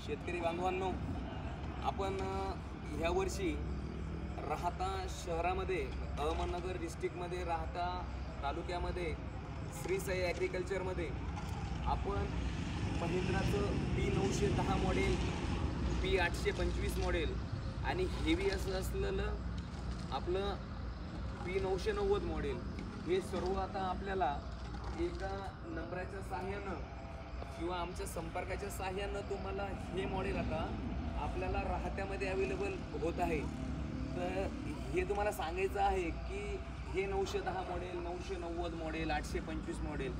शेतकरी बांधवांनो, आपण ह्या वर्षी राहता शहरामध्ये, अहमदनगर डिस्ट्रिक्टमध्ये, राहता तालुक्यामध्ये श्री साई ॲग्रिकल्चरमध्ये आपण महिंद्राचं P910 मॉडेल, P825 मॉडेल आणि हेवी असं असलेलं आपलं P990 मॉडेल, हे सर्व आता आपल्याला एका नंबराच्या सहाय्यानं किंवा आमच्या संपर्काच्या सहाय्यानं तुम्हाला हे मॉडेल आता आपल्याला राहत्यामध्ये अवेलेबल होत आहे. तर हे तुम्हाला सांगायचं आहे की हे 910 मॉडेल, 990 मॉडेल, 825 मॉडेल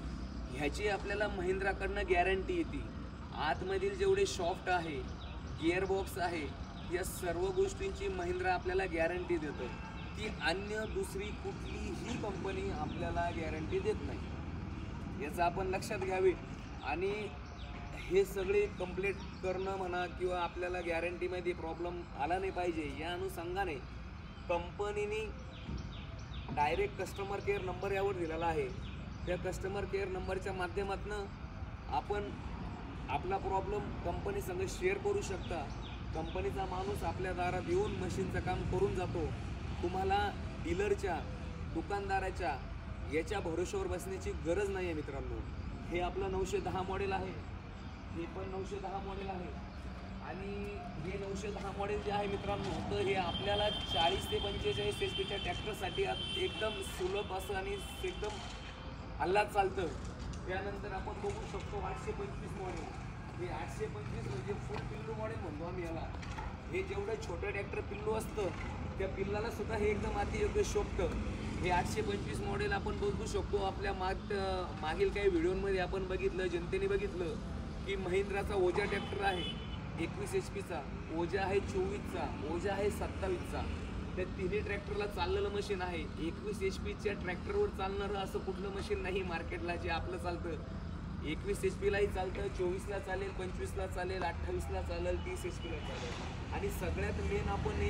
ह्याची आपल्याला महिंद्राकडनं गॅरंटी येते. आतमधील जेवढे सॉफ्ट आहे, गिअरबॉक्स आहे, या सर्व गोष्टींची महिंद्रा आपल्याला गॅरंटी देतं. ती अन्य दुसरी कुठलीही कंपनी आपल्याला गॅरंटी देत नाही, याचं आपण लक्षात घ्यावे. आणि हे सगळे कंप्लीट करणं म्हणा किंवा आपल्याला गॅरंटीमध्ये प्रॉब्लेम आला नाही पाहिजे या अनुषंगाने कंपनीने डायरेक्ट कस्टमर केअर नंबर यावर दिलेला आहे. त्या कस्टमर केअर नंबरच्या माध्यमातून आपण आपला प्रॉब्लेम कंपनीसंग शेअर करू शकता. कंपनीचा माणूस आपल्या दारात येऊन मशीनचं काम करून जातो. तुम्हाला डीलरच्या, दुकानदाराच्या याच्या भरोश्यावर बसण्याची गरज नाही आहे मित्रांनो. हे आपलं 910 मॉडेल आहे, हे पण 910 मॉडेल आहे. आणि हे 910 मॉडेल जे आहे मित्रांनो, तर हे आपल्याला 40 ते 45 HP ट्रॅक्टरसाठी एकदम सुलभ असं आणि एकदम हल्ला चालतं. त्यानंतर आपण बघू शकतो 825 मॉडेल. हे 825 म्हणजे फुल पिल्लू मॉडेल म्हणतो आम्ही याला. हे जेवढं छोटं ट्रॅक्टर पिल्लू असतं त्या पिल्लाला सुद्धा हे एकदम अतियोग्य शोभतं. हे 825 मॉडेल आपण बघू शकतो. आपल्या मागील काही व्हिडिओमध्ये आपण बघितलं, जनतेने बघितलं की महिंद्राचा ओजा ट्रॅक्टर आहे 21 HP, ओजा आहे 24, ओजा आहे 27. त्या तिन्ही ट्रॅक्टरला चाललेलं मशीन आहे. 21 HP ट्रॅक्टरवर चालणारं असं कुठलं मशीन नाही मार्केटला जे आपलं चालतं. 21 HP चालतं, 24 चालेल, 25 चालेल, 28 चालेल, 30 HP चालेल. आणि सगळ्यात मेन आपण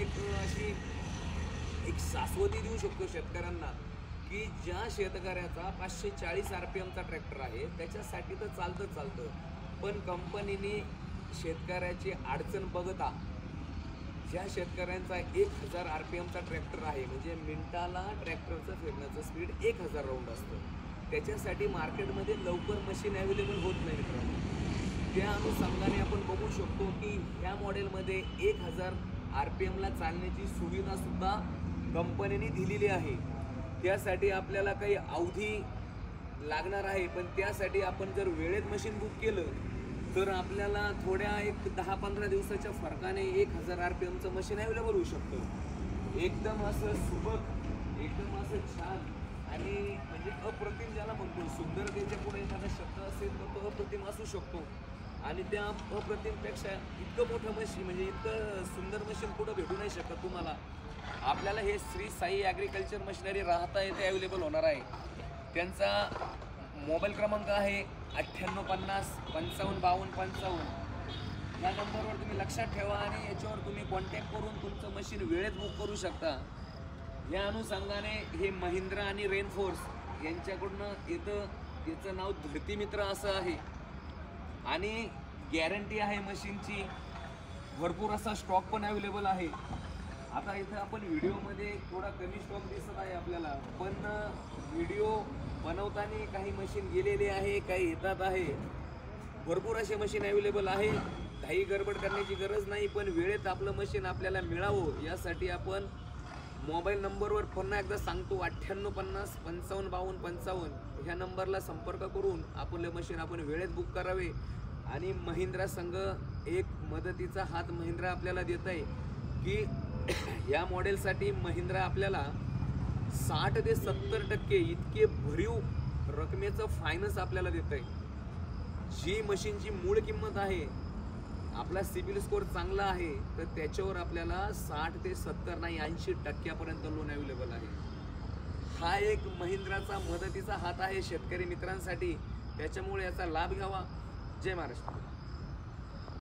एक शाश्वती देऊ शकतो शेतकऱ्यांना की ज्या शेतकऱ्याचा 540 RPMचा ट्रॅक्टर आहे त्याच्यासाठी तर चालतं, पण कंपनीने शेतकऱ्याची अडचण बघता ज्या शेतकऱ्यांचा 1000 RPMचा ट्रॅक्टर आहे, म्हणजे मिनिटाला ट्रॅक्टरचं फिरण्याचं स्पीड 1000 राऊंड असतं, त्याच्यासाठी मार्केटमध्ये लवकर मशीन अवेलेबल होत नाही मित्रांनो. त्या अनुषंगाने आपण बघू शकतो की ह्या मॉडेलमध्ये 1000 RPMला चालण्याची सुविधासुद्धा कंपनीने दिलेली आहे. त्यासाठी आपल्याला काही अवधी लागणार आहे, पण त्यासाठी आपण जर वेळेत मशीन बुक केलं तर आपल्याला थोड्या एक 10-15 दिवसाच्या फरकाने 1000 RPMचं मशीन अवेलेबल होऊ शकतं. एकदम असं सुबक, एकदम असं छान आणि म्हणजे अप्रतिम ज्याला म्हणतो, सुंदरतेच्या पुढे एखादा शब्द असेल तर तो अप्रतिम असू शकतो. आणि त्या अप्रतिमपेक्षा इतकं मोठं मशीन, म्हणजे इतकं सुंदर मशीन कुठं भेटू नाही शकत तुम्हाला. आपल्याला हे श्री साई ॲग्रिकल्चर मशिनरी राहता येथे अवेलेबल होणार आहे. त्यांचा मोबाईल क्रमांक आहे 9850 55 52 55. या नंबरवर तुम्ही लक्षात ठेवा आणि याच्यावर तुम्ही कॉन्टॅक्ट करून तुमचं मशीन वेळेत बुक करू शकता. या अनुषंगाने हे महिंद्रा आणि रेनफोर्स यांच्याकडून येतं. याचं नाव धरती मित्र असं आहे आणि गॅरंटी आहे मशीनची. भरपूर असा स्टॉक पण अवेलेबल आहे. आता इथं आपण व्हिडिओमध्ये थोडा कमी स्टॉक दिसत आहे आपल्याला, पण व्हिडिओ बनवताना काही मशीन गेलेले आहे, काही येतात आहे. भरपूर असे मशीन अवेलेबल आहे. काही गडबड करण्याची गरज नाही, पण वेळेत आपलं मशीन आपल्याला मिळावं यासाठी आपण मोबाईल नंबरवर पुन्हा एकदा सांगतो 9850 55 52 55 ह्या नंबरला संपर्क करून आपलं मशीन आपण वेळेत बुक करावे. आणि महिंद्रा संघ एक मदतीचा हात महिंद्रा आपल्याला देत आहे की या मॉडेलसाठी महिंद्रा आपल्याला 60 ते 70% इतके भरीव रकमेचं फायनान्स आपल्याला देत आहे. जी मशीनची मूळ किंमत आहे, आपला सिबिल स्कोअर चांगला आहे तर त्याच्यावर आपल्याला 60 ते 70 नाही 80% लोन अवेलेबल आहे. हा एक महिंद्राचा मदतीचा हात आहे शेतकरी मित्रांसाठी. त्याच्यामुळे याचा लाभ घ्यावा. जय महाराष्ट्र.